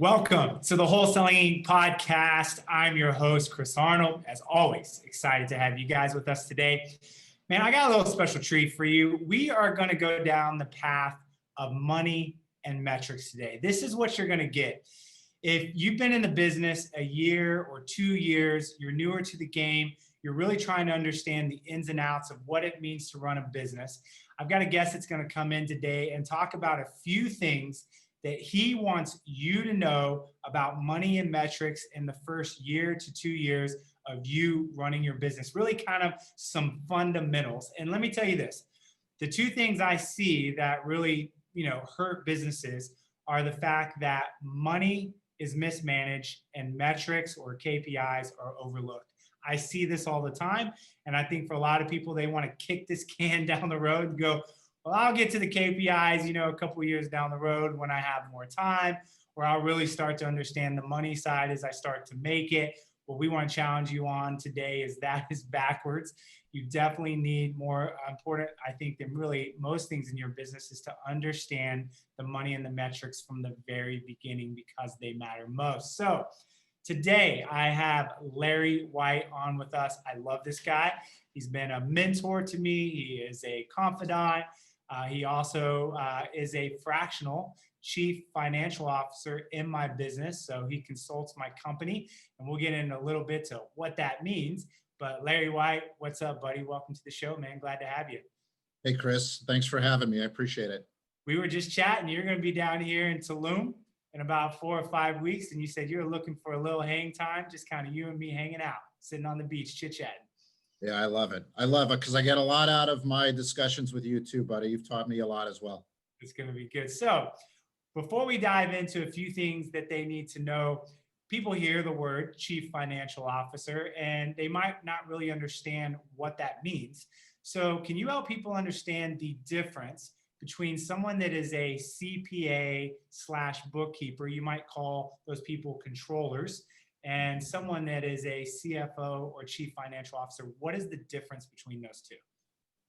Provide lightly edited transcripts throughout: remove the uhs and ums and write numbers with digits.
Welcome to the Wholesaling podcast. I'm your host, Chris Arnold. As always, excited to have you guys with us today. Man, I got a little special treat for you. We are going to go down the path of money and metrics today. This is what you're going to get. If you've been in the business a year or 2 years, you're newer to the game, you're really trying to understand the ins and outs of what it means to run a business. I've got a guest that's going to come in today and talk about a few things that he wants you to know about money and metrics in the first year to 2 years of you running your business. Really kind of some fundamentals. And let me tell you this, the two things I see that really, hurt businesses are the fact that money is mismanaged and metrics or KPIs are overlooked. I see this all the time. And I think for a lot of people, they want to kick this can down the road and go, well, I'll get to the KPIs, a couple of years down the road when I have more time, or I'll really start to understand the money side as I start to make it. What we want to challenge you on today is that is backwards. You definitely need more important, I think, than really most things in your business is to understand the money and the metrics from the very beginning because they matter most. So today I have Larry White on with us. I love this guy. He's been a mentor to me. He is a confidant. He also is a fractional chief financial officer in my business. So he consults my company, and we'll get into a little bit to what that means. But Larry White, what's up, buddy? Welcome to the show, man. Glad to have you. Hey, Chris. Thanks for having me. I appreciate it. We were just chatting. You're going to be down here in Tulum in about 4 or 5 weeks. And you said you're looking for a little hang time, just kind of you and me hanging out, sitting on the beach, chit-chatting. Yeah, I love it. I love it because I get a lot out of my discussions with you too, buddy. You've taught me a lot as well. It's going to be good. So before we dive into a few things that they need to know, people hear the word chief financial officer and they might not really understand what that means. So can you help people understand the difference between someone that is a CPA / bookkeeper, you might call those people controllers, and someone that is a CFO or chief financial officer? What is the difference between those two?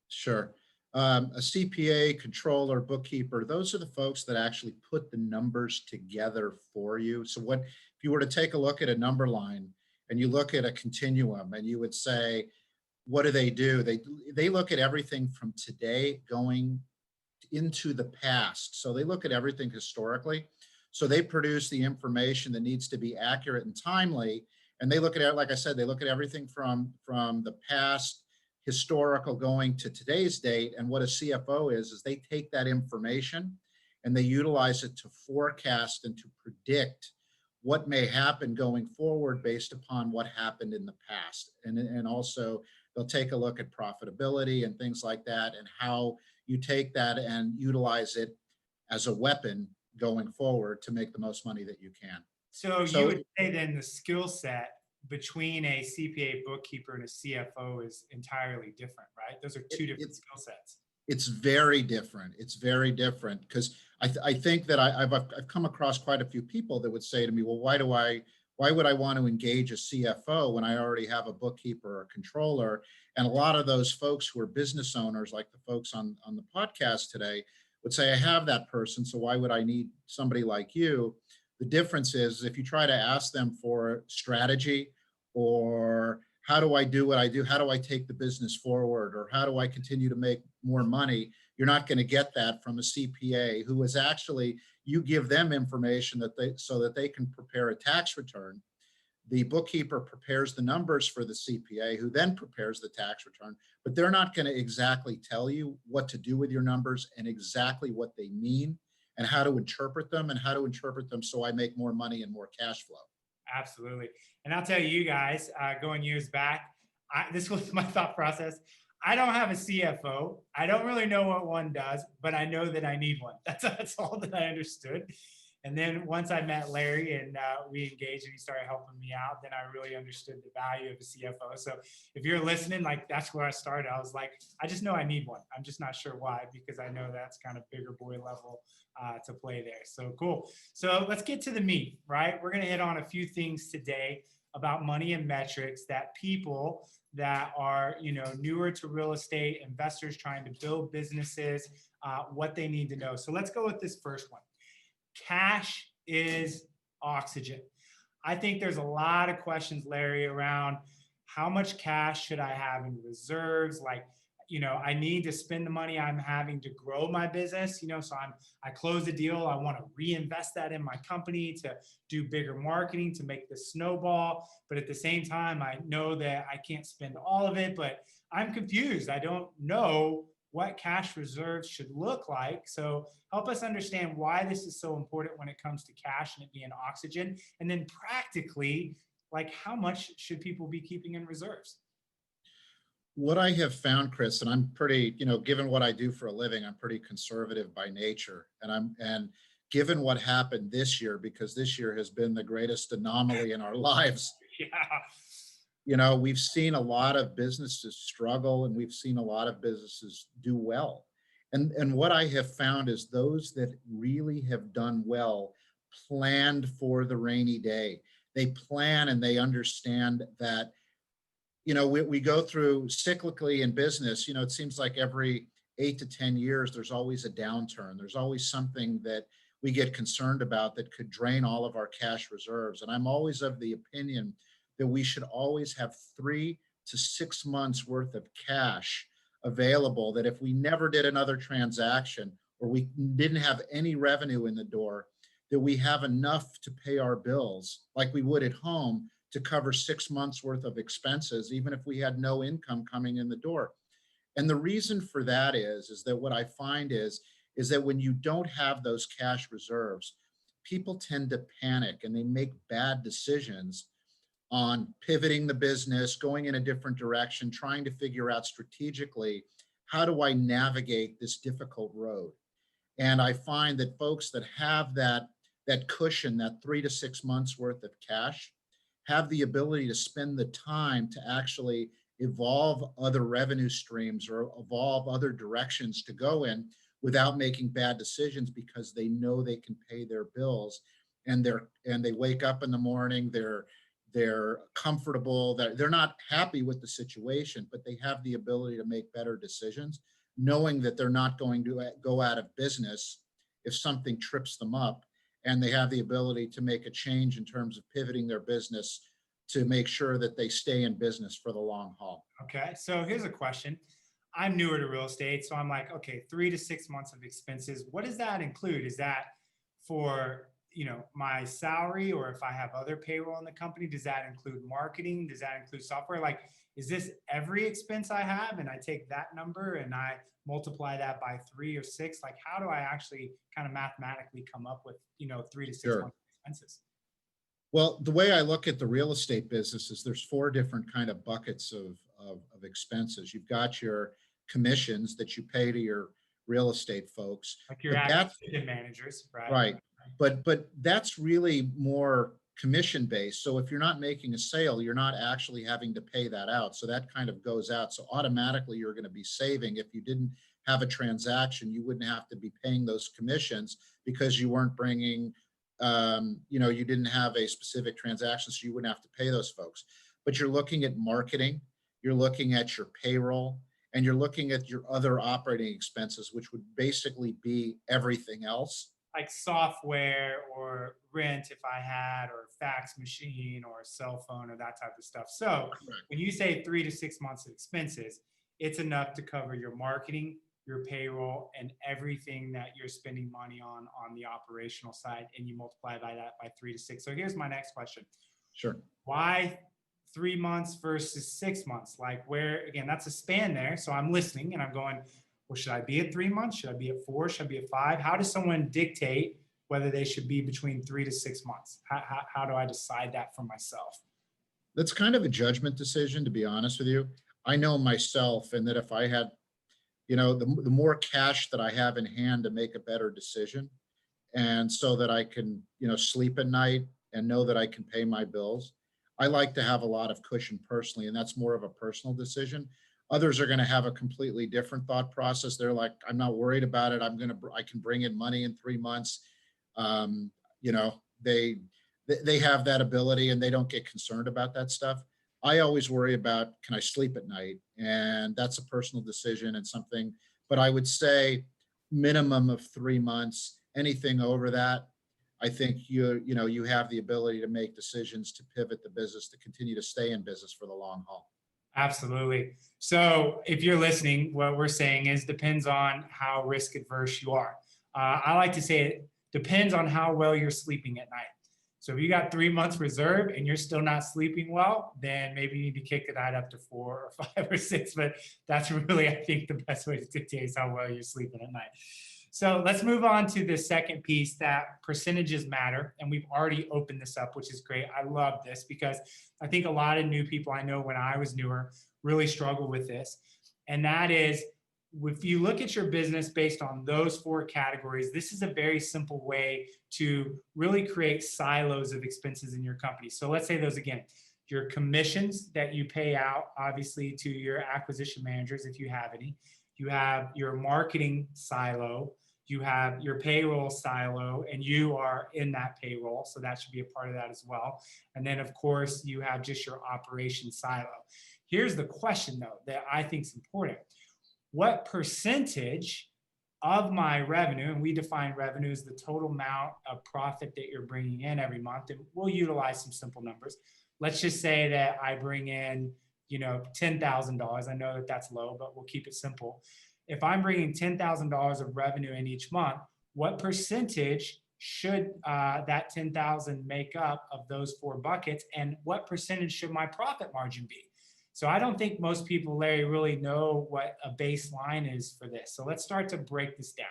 Sure. A CPA, controller, bookkeeper, those are the folks that actually put the numbers together for you. So if you were to take a look at a number line and you look at a continuum and you would say, what do? They look at everything from today going into the past. So they look at everything historically. So they produce the information that needs to be accurate and timely. And they look at it, like I said, they look at everything from the past historical going to today's date. And what a CFO is they take that information and they utilize it to forecast and to predict what may happen going forward based upon what happened in the past. And also they'll take a look at profitability and things like that and how you take that and utilize it as a weapon going forward to make the most money that you can. So you would say then the skill set between a CPA, bookkeeper, and a CFO is entirely different, right? Those are two different skill sets. It's very different. It's very different because I think that I've come across quite a few people that would say to me, well, why would I want to engage a CFO when I already have a bookkeeper or a controller? And a lot of those folks who are business owners, like the folks on the podcast today, would say, I have that person, so why would I need somebody like you? The difference is if you try to ask them for strategy or how do I do what I do? How do I take the business forward? Or how do I continue to make more money? You're not going to get that from a CPA who is actually, you give them information so that they can prepare a tax return. The bookkeeper prepares the numbers for the CPA, who then prepares the tax return, but they're not going to exactly tell you what to do with your numbers and exactly what they mean and how to interpret them so I make more money and more cash flow. Absolutely. And I'll tell you guys, going years back, this was my thought process. I don't have a CFO. I don't really know what one does, but I know that I need one. That's all that I understood. And then once I met Larry and we engaged and he started helping me out, then I really understood the value of a CFO. So if you're listening, like that's where I started. I was like, I just know I need one. I'm just not sure why, because I know that's kind of bigger boy level to play there. So cool. So let's get to the meat, right? We're going to hit on a few things today about money and metrics that people that are, newer to real estate, investors trying to build businesses, what they need to know. So let's go with this first one. Cash is oxygen. I think there's a lot of questions, Larry, around how much cash should I have in reserves? Like, I need to spend the money I'm having to grow my business, so I close a deal. I want to reinvest that in my company to do bigger marketing, to make the snowball. But at the same time, I know that I can't spend all of it, but I'm confused. I don't know what cash reserves should look like. So help us understand why this is so important when it comes to cash and it being oxygen. And then practically, like, how much should people be keeping in reserves? What I have found, Chris, and I'm pretty, given what I do for a living, I'm pretty conservative by nature. And given what happened this year, because this year has been the greatest anomaly in our lives, we've seen a lot of businesses struggle and we've seen a lot of businesses do well. And what I have found is those that really have done well planned for the rainy day. They plan and they understand that we go through cyclically in business, it seems like every 8 to 10 years, there's always a downturn. There's always something that we get concerned about that could drain all of our cash reserves. And I'm always of the opinion that we should always have 3 to 6 months worth of cash available, that if we never did another transaction or we didn't have any revenue in the door, that we have enough to pay our bills like we would at home to cover 6 months worth of expenses, even if we had no income coming in the door. And the reason for that is that what I find is that when you don't have those cash reserves, people tend to panic and they make bad decisions on pivoting the business, going in a different direction, trying to figure out strategically, how do I navigate this difficult road? And I find that folks that have that cushion, that 3 to 6 months worth of cash, have the ability to spend the time to actually evolve other revenue streams or evolve other directions to go in without making bad decisions, because they know they can pay their bills and they wake up in the morning, they're comfortable, they're not happy with the situation, but they have the ability to make better decisions, knowing that they're not going to go out of business if something trips them up. And they have the ability to make a change in terms of pivoting their business to make sure that they stay in business for the long haul. Okay, so here's a question. I'm newer to real estate, so I'm like, okay, 3 to 6 months of expenses. What does that include? Is that for my salary, or if I have other payroll in the company? Does that include marketing? Does that include software? Like, is this every expense I have and I take that number and I multiply that by 3 or 6? Like, how do I actually kind of mathematically come up with 3 to 6 Sure. months of expenses? Well, the way I look at the real estate business is there's 4 different kind of buckets of expenses. You've got your commissions that you pay to your real estate folks. Like your acquisition managers, right? Right. But that's really more commission based. So if you're not making a sale, you're not actually having to pay that out. So that kind of goes out. So automatically you're going to be saving. If you didn't have a transaction, you wouldn't have to be paying those commissions because you weren't bringing, you didn't have a specific transaction, so you wouldn't have to pay those folks. But you're looking at marketing, you're looking at your payroll, and you're looking at your other operating expenses, which would basically be everything else. Like software or rent if I had, or fax machine or a cell phone or that type of stuff. So when you say 3 to 6 months of expenses, it's enough to cover your marketing, your payroll, and everything that you're spending money on the operational side, and you multiply by that by 3 to 6. So here's my next question. Sure. Why 3 months versus 6 months? Like, where, again, that's a span there. So I'm listening and I'm going, well, should I be at 3 months? Should I be at 4? Should I be at 5? How does someone dictate whether they should be between 3 to 6 months? How do I decide that for myself? That's kind of a judgment decision, to be honest with you. I know myself, and that if I had, the more cash that I have in hand to make a better decision, and so that I can, sleep at night and know that I can pay my bills. I like to have a lot of cushion personally, and that's more of a personal decision. Others are going to have a completely different thought process. They're like, I'm not worried about it. I can bring in money in 3 months. They have that ability and they don't get concerned about that stuff. I always worry about, can I sleep at night? And that's a personal decision and something, but I would say minimum of 3 months. Anything over that, I think you have the ability to make decisions to pivot the business to continue to stay in business for the long haul. Absolutely. So if you're listening, what we're saying is depends on how risk adverse you are. I like to say it depends on how well you're sleeping at night. So if you got 3 months reserve and you're still not sleeping well, then maybe you need to kick the night up to 4 or 5 or 6. But that's really, I think, the best way to dictate is how well you're sleeping at night. So let's move on to the second piece, that percentages matter. And we've already opened this up, which is great. I love this because I think a lot of new people I know when I was newer really struggle with this. And that is, if you look at your business based on those 4 categories, this is a very simple way to really create silos of expenses in your company. So let's say those again. Your commissions that you pay out, obviously, to your acquisition managers, if you have any. You have your marketing silo. You have your payroll silo, and you are in that payroll. So that should be a part of that as well. And then, of course, you have just your operation silo. Here's the question, though, that I think is important. What percentage of my revenue, and we define revenue as the total amount of profit that you're bringing in every month, and we'll utilize some simple numbers. Let's just say that I bring in, $10,000. I know that that's low, but we'll keep it simple. If I'm bringing $10,000 of revenue in each month, what percentage should that 10,000 make up of those 4 buckets, and what percentage should my profit margin be? So I don't think most people, Larry, really know what a baseline is for this. So let's start to break this down.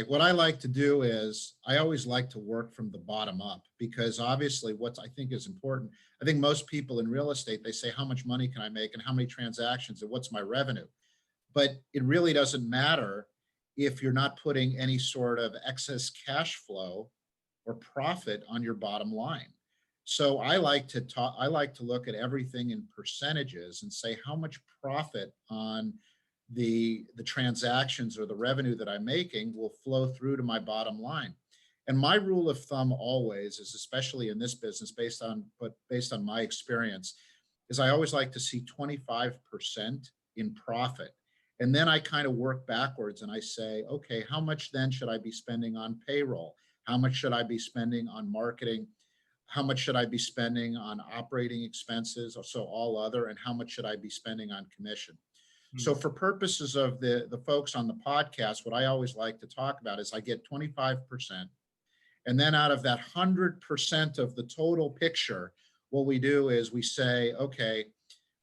What I like to do is I always like to work from the bottom up, because obviously what I think is important, I think most people in real estate, they say, how much money can I make and how many transactions and what's my revenue? But it really doesn't matter if you're not putting any sort of excess cash flow or profit on your bottom line. So I like to look at everything in percentages and say how much profit on the transactions or the revenue that I'm making will flow through to my bottom line. And my rule of thumb always is, especially in this business, based on my experience, is I always like to see 25% in profit. And then I kind of work backwards and I say, okay, how much then should I be spending on payroll? How much should I be spending on marketing? How much should I be spending on operating expenses, so all other, and how much should I be spending on commission? So for purposes of the folks on the podcast, what I always like to talk about is I get 25%. And then out of that 100% of the total picture, what we do is we say, okay,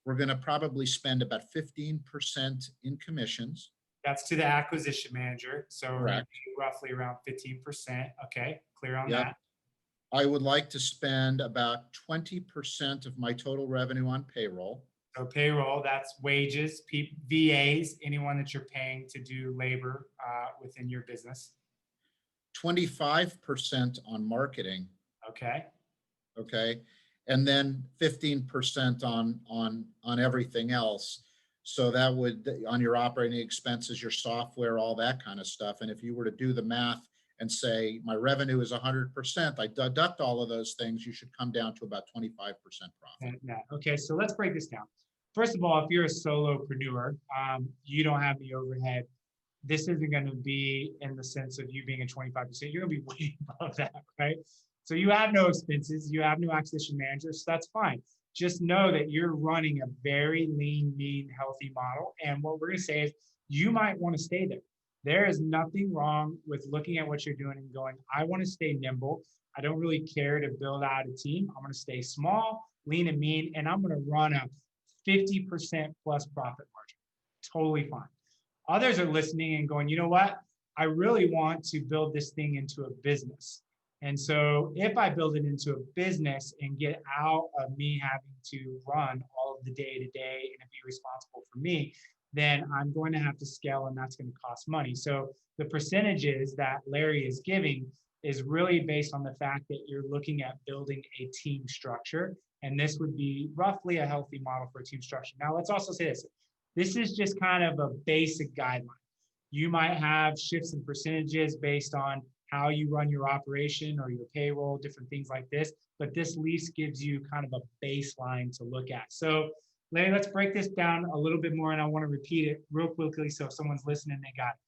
we're going to probably spend about 15% in commissions. That's to the acquisition manager. So roughly around 15%. Okay, clear on that. I would like to spend about 20% of my total revenue on payroll. So payroll, that's wages, VAs, anyone that you're paying to do labor within your business. 25% on marketing. Okay. And then 15% on everything else. So that would, on your operating expenses, your software, all that kind of stuff. And if you were to do the math and say my revenue is 100%, I deduct all of those things, you should come down to about 25% profit. Okay, so let's break this down. First of all, if you're a solopreneur, you don't have the overhead. This isn't going to be in the sense of you being at 25%. You're going to be way above that, right? So you have no expenses. You have no acquisition manager, so that's fine. Just know that you're running a very lean, mean, healthy model. And what we're going to say is you might want to stay there. There is nothing wrong with looking at what you're doing and going, I want to stay nimble. I don't really care to build out a team. I'm going to stay small, lean and mean, and I'm going to run a 50% plus profit margin. Totally fine. Others are listening and going, you know what? I really want to build this thing into a business. And so if I build it into a business and get out of me having to run all of the day-to-day and be responsible for me, then I'm going to have to scale, and that's going to cost money. So the percentages that Larry is giving is really based on the fact that you're looking at building a team structure. And this would be roughly a healthy model for a team structure. Now, let's also say this. This is just kind of a basic guideline. You might have shifts in percentages based on how you run your operation or your payroll, different things like this. But this at least gives you kind of a baseline to look at. So Larry, let's break this down a little bit more, and I want to repeat it real quickly so if someone's listening, they got it.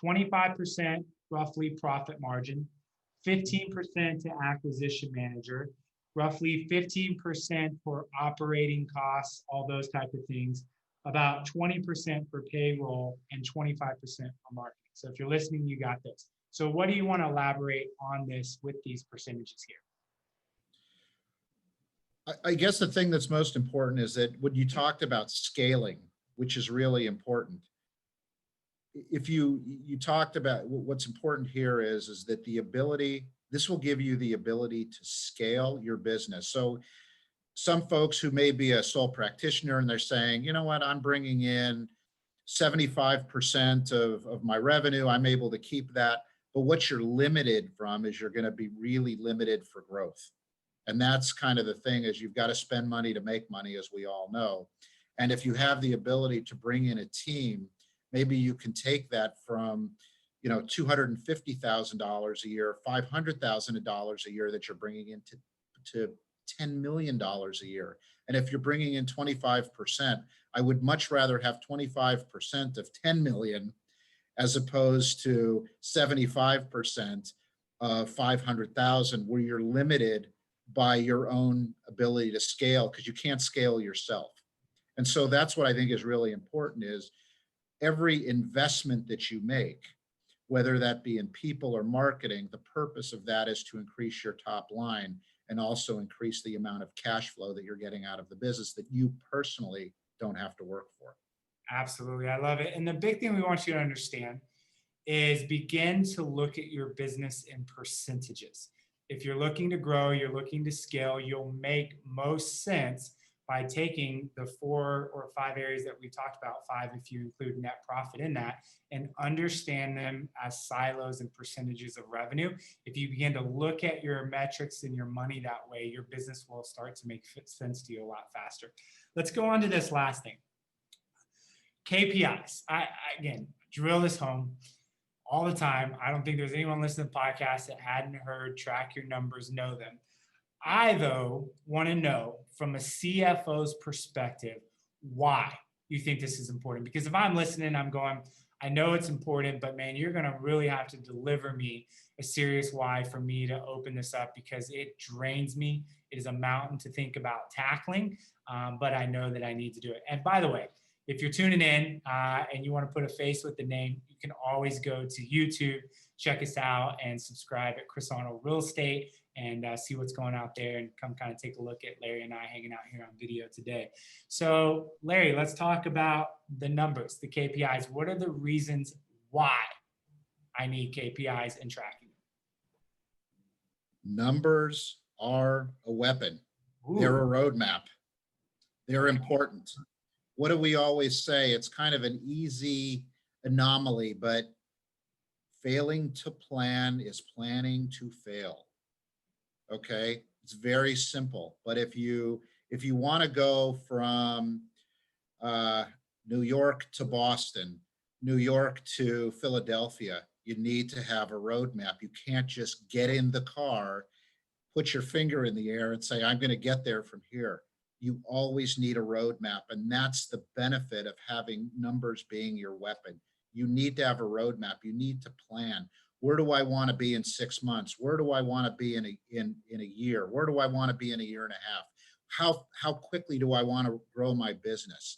25% roughly profit margin, 15% to acquisition manager, roughly 15% for operating costs, all those type of things, about 20% for payroll, and 25% for marketing. So if you're listening, you got this. So what do you want to elaborate on this with these percentages here? I guess the thing that's most important is that when you talked about scaling, which is really important, if you talked about what's important here is that the ability, this will give you the ability to scale your business. So some folks who may be a sole practitioner and they're saying, you know what, I'm bringing in 75% of my revenue, I'm able to keep that. But what you're limited from is you're going to be really limited for growth. And that's kind of the thing, is you've got to spend money to make money, as we all know. And if you have the ability to bring in a team, maybe you can take that from, $250,000 a year, $500,000 a year that you're bringing into to $10 million a year. And if you're bringing in 25%, I would much rather have 25% of 10 million as opposed to 75% of 500,000, where you're limited by your own ability to scale because you can't scale yourself. And so that's what I think is really important, is every investment that you make, whether that be in people or marketing, the purpose of that is to increase your top line and also increase the amount of cash flow that you're getting out of the business that you personally don't have to work for. Absolutely. I love it. And the big thing we want you to understand is begin to look at your business in percentages. If you're looking to grow, you're looking to scale, you'll make most sense by taking the 4 or 5 areas that we talked about, 5 if you include net profit in that, and understand them as silos and percentages of revenue. If you begin to look at your metrics and your money that way, your business will start to make sense to you a lot faster. Let's go on to this last thing. KPIs. Again, drill this home all the time. I don't think there's anyone listening to the podcast that hadn't heard track your numbers, know them. I, though, want to know from a CFO's perspective why you think this is important. Because if I'm listening, I'm going, I know it's important, but man, you're going to really have to deliver me a serious why for me to open this up, because it drains me. It is a mountain to think about tackling, but I know that I need to do it. And by the way, if you're tuning in and you want to put a face with the name, you can always go to YouTube, check us out, and subscribe at Chris Arnold Real Estate, and see what's going out there, and come kind of take a look at Larry and I hanging out here on video today. So Larry, let's talk about the numbers, the KPIs. What are the reasons why I need KPIs and tracking? Numbers are a weapon. Ooh. They're a roadmap. They're important. What do we always say? It's kind of an easy anomaly, but failing to plan is planning to fail. Okay, it's very simple. But if you want to go from New York to Boston, New York to Philadelphia, you need to have a roadmap. You can't just get in the car, put your finger in the air and say, I'm going to get there from here. You always need a roadmap. And that's the benefit of having numbers being your weapon. You need to have a roadmap. You need to plan. Where do I want to be in 6 months? Where do I want to be in a year? Where do I want to be in a year and a half? How quickly do I want to grow my business?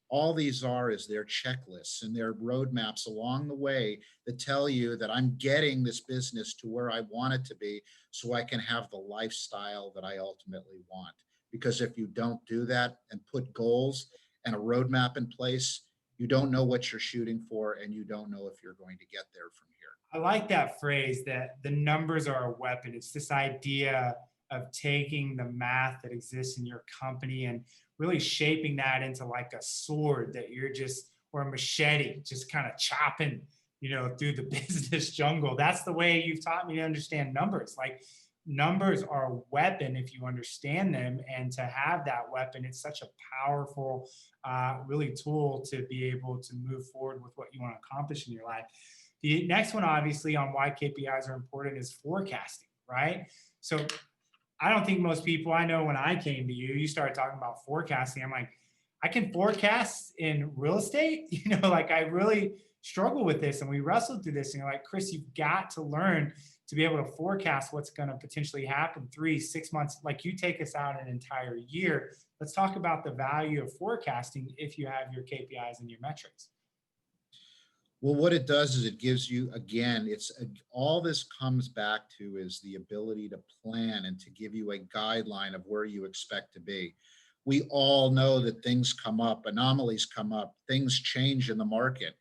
All these is their checklists and their roadmaps along the way that tell you that I'm getting this business to where I want it to be, so I can have the lifestyle that I ultimately want. Because if you don't do that and put goals and a roadmap in place, you don't know what you're shooting for, and you don't know if you're going to get there from here. I like that phrase, that the numbers are a weapon. It's this idea of taking the math that exists in your company and really shaping that into like a sword that you're just, or a machete, just kind of chopping, through the business jungle. That's the way you've taught me to understand numbers. Like, numbers are a weapon if you understand them, and to have that weapon, it's such a powerful, really tool to be able to move forward with what you want to accomplish in your life. The next one, obviously, on why KPIs are important is forecasting, right? So I don't think most people, I know when I came to you, you started talking about forecasting. I'm like, I can forecast in real estate. Like I really struggle with this, and we wrestled through this. And you're like, Chris, you've got to learn to be able to forecast what's going to potentially happen 3, 6 months. Like you take us out an entire year. Let's talk about the value of forecasting if you have your KPIs and your metrics. Well, what it does is it gives you, again, all this comes back to is the ability to plan and to give you a guideline of where you expect to be. We all know that things come up, anomalies come up, things change in the market.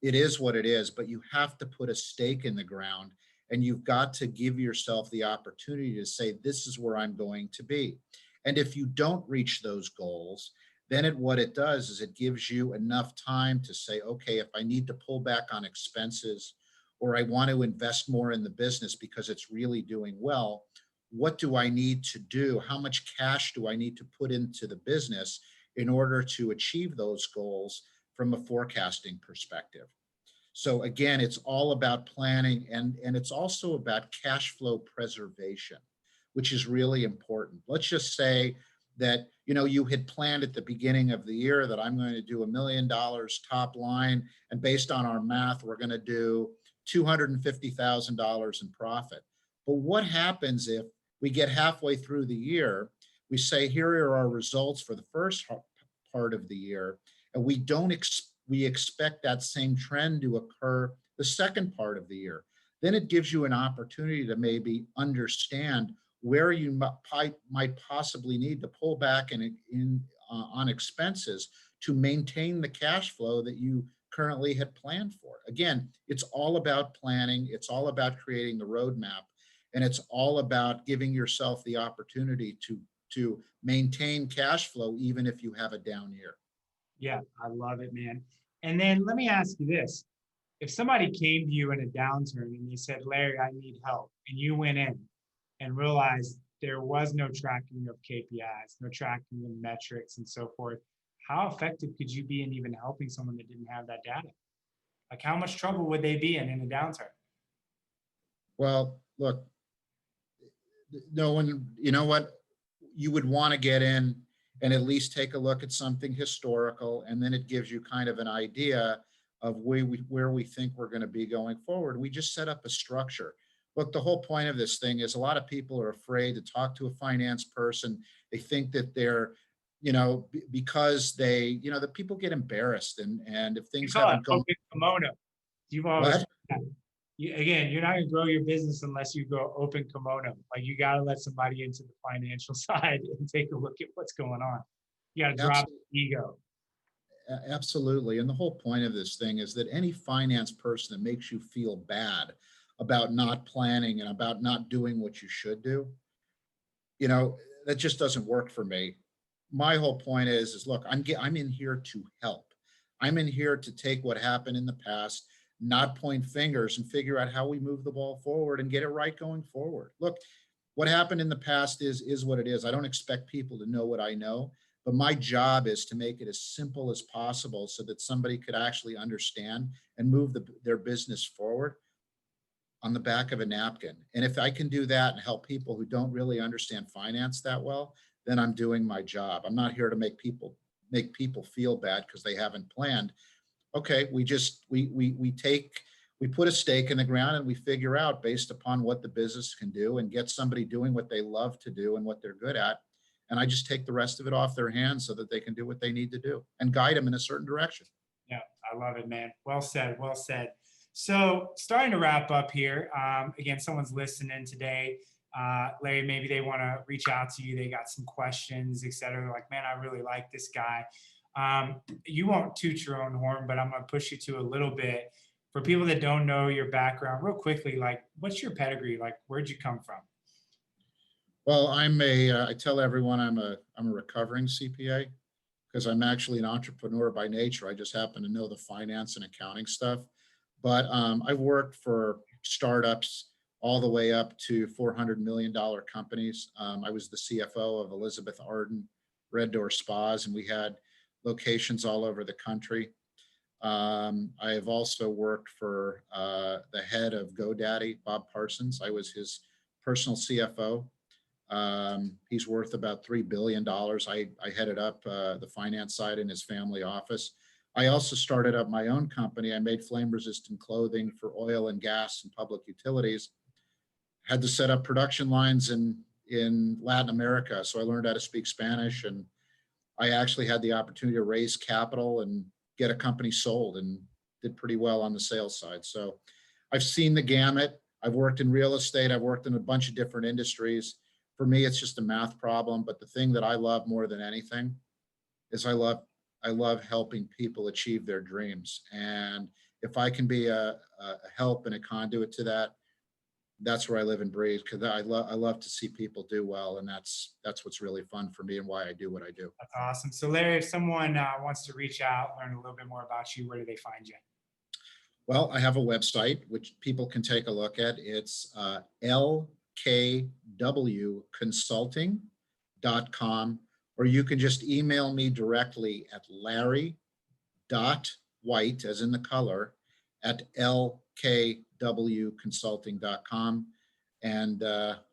It is what it is, but you have to put a stake in the ground, and you've got to give yourself the opportunity to say, this is where I'm going to be. And if you don't reach those goals, then what it does is it gives you enough time to say, okay, if I need to pull back on expenses, or I want to invest more in the business because it's really doing well, what do I need to do? How much cash do I need to put into the business in order to achieve those goals from a forecasting perspective? So again, it's all about planning, and it's also about cash flow preservation, which is really important. Let's just say that you had planned at the beginning of the year that I'm going to do $1 million top line, and based on our math, we're going to do $250,000 in profit. But what happens if we get halfway through the year, we say, here are our results for the first part of the year, and we expect that same trend to occur the second part of the year? Then it gives you an opportunity to maybe understand where you might possibly need to pull back on expenses to maintain the cash flow that you currently had planned for. Again, it's all about planning. It's all about creating the roadmap, and it's all about giving yourself the opportunity to maintain cash flow even if you have a down year. Yeah, I love it, man. And then let me ask you this. If somebody came to you in a downturn and they said, Larry, I need help, and you went in and realized there was no tracking of KPIs, no tracking of metrics and so forth, how effective could you be in even helping someone that didn't have that data? Like how much trouble would they be in a downturn? Well, look, no one, you know what, you would want to get in and at least take a look at something historical, and then it gives you kind of an idea of where we think we're going to be going forward. We just set up a structure. Look, the whole point of this thing is a lot of people are afraid to talk to a finance person. They think that they're, because the people get embarrassed, and if things haven't gone. Open kimono. You've always, again, you're not going to grow your business unless you go open kimono. Like you got to let somebody into the financial side and take a look at what's going on. You got to drop the ego. Absolutely. And the whole point of this thing is that any finance person that makes you feel bad about not planning and about not doing what you should do, that just doesn't work for me. My whole point is look, I'm in here to help. I'm in here to take what happened in the past, not point fingers, and figure out how we move the ball forward and get it right going forward. Look, what happened in the past is what it is. I don't expect people to know what I know, but my job is to make it as simple as possible so that somebody could actually understand and move their business forward on the back of a napkin. And if I can do that and help people who don't really understand finance that well, then I'm doing my job. I'm not here to make people feel bad because they haven't planned. Okay, we put a stake in the ground and we figure out based upon what the business can do and get somebody doing what they love to do and what they're good at. And I just take the rest of it off their hands so that they can do what they need to do and guide them in a certain direction. Yeah, I love it, man. Well said, well said. So starting to wrap up here, again, someone's listening today. Larry, maybe they want to reach out to you. They got some questions, et cetera. They're like, man, I really like this guy. You won't toot your own horn, but I'm going to push you to a little bit. For people that don't know your background, real quickly, like, what's your pedigree? Like, where'd you come from? Well, I tell everyone I'm a recovering CPA because I'm actually an entrepreneur by nature. I just happen to know the finance and accounting stuff. But I've worked for startups all the way up to $400 million companies. I was the CFO of Elizabeth Arden Red Door Spas, and we had locations all over the country. I have also worked for the head of GoDaddy, Bob Parsons. I was his personal CFO. He's worth about $3 billion. I headed up the finance side in his family office. I also started up my own company. I made flame-resistant clothing for oil and gas and public utilities. Had to set up production lines in Latin America, so I learned how to speak Spanish, and I actually had the opportunity to raise capital and get a company sold, and did pretty well on the sales side. So I've seen the gamut. I've worked in real estate. I've worked in a bunch of different industries. For me, it's just a math problem. But the thing that I love more than anything is I love helping people achieve their dreams. And if I can be a help and a conduit to that, that's where I live and breathe, because I love to see people do well. And that's what's really fun for me and why I do what I do. That's awesome. So Larry, if someone wants to reach out, learn a little bit more about you, where do they find you? Well, I have a website which people can take a look at. It's lkwconsulting.com, or you can just email me directly at larry.white, as in the color, at lkwconsulting.com. And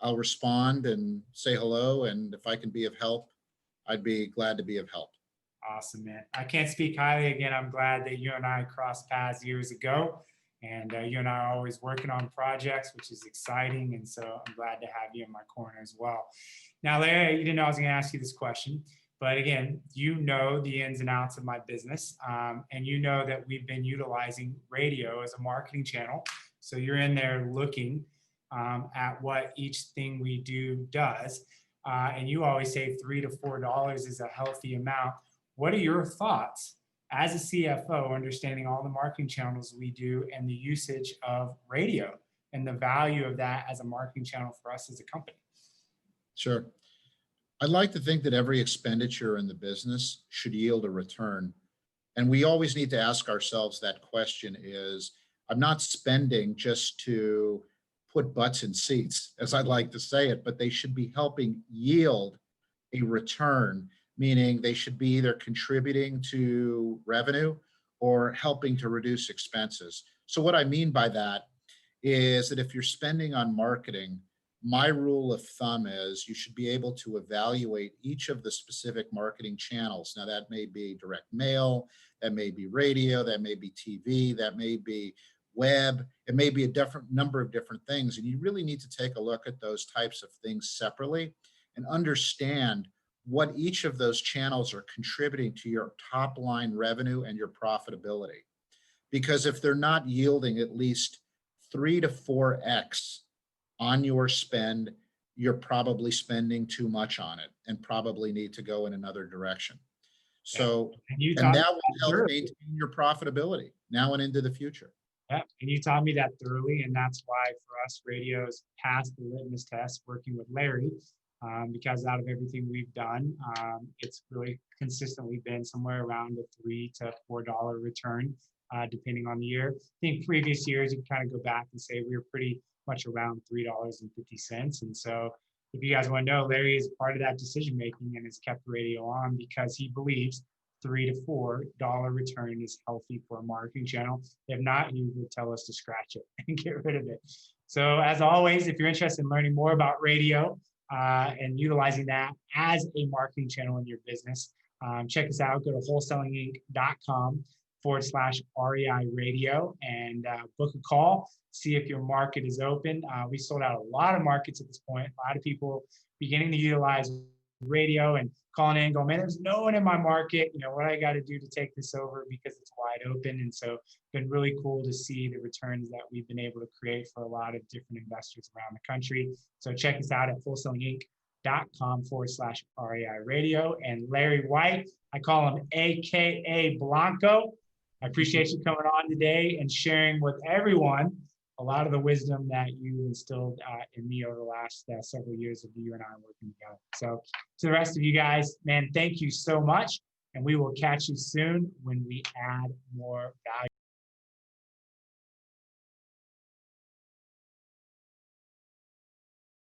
I'll respond and say hello. And if I can be of help, I'd be glad to be of help. Awesome, man. I can't speak highly. Again, I'm glad that you and I crossed paths years ago, and you and I are always working on projects, which is exciting. And so I'm glad to have you in my corner as well. Now, Larry, you didn't know I was going to ask you this question, but again, you know the ins and outs of my business, and you know that we've been utilizing radio as a marketing channel. So you're in there looking at what each thing we do does, and you always say $3 to $4 is a healthy amount. What are your thoughts as a CFO, understanding all the marketing channels we do and the usage of radio and the value of that as a marketing channel for us as a company? Sure. I'd like to think that every expenditure in the business should yield a return. And we always need to ask ourselves that question is, I'm not spending just to put butts in seats, as I'd like to say it, but they should be helping yield a return, meaning they should be either contributing to revenue or helping to reduce expenses. So what I mean by that is that if you're spending on marketing, my rule of thumb is you should be able to evaluate each of the specific marketing channels. Now, that may be direct mail, that may be radio, that may be TV, that may be web, it may be a different number of different things. And you really need to take a look at those types of things separately and understand what each of those channels are contributing to your top line revenue and your profitability. Because if they're not yielding at least 3 to 4x on your spend, you're probably spending too much on it and probably need to go in another direction. So, and that will help maintain your profitability now and into the future. Yeah, and you taught me that thoroughly, and that's why for us, radio's passed the litmus test working with Larry, because out of everything we've done, it's really consistently been somewhere around a $3 to $4 return, depending on the year. I think previous years, you can kind of go back and say we were pretty much around $3.50. And so if you guys want to know, Larry is part of that decision making and has kept radio on because he believes $3 to $4 return is healthy for a marketing channel. If not, he would tell us to scratch it and get rid of it. So as always, if you're interested in learning more about radio and utilizing that as a marketing channel in your business, check us out. Go to wholesalinginc.com/REI Radio and book a call. See if your market is open. We sold out a lot of markets at this point. A lot of people beginning to utilize radio and calling in, going, man, there's no one in my market. You know, what I got to do to take this over because it's wide open. And so it's been really cool to see the returns that we've been able to create for a lot of different investors around the country. So check us out at wholesalinginc.com/REI Radio. And Larry White, I call him AKA Blanco. I appreciate you coming on today and sharing with everyone a lot of the wisdom that you instilled in me over the last several years of you and I working together. So to the rest of you guys, man, thank you so much. And we will catch you soon when we add more value.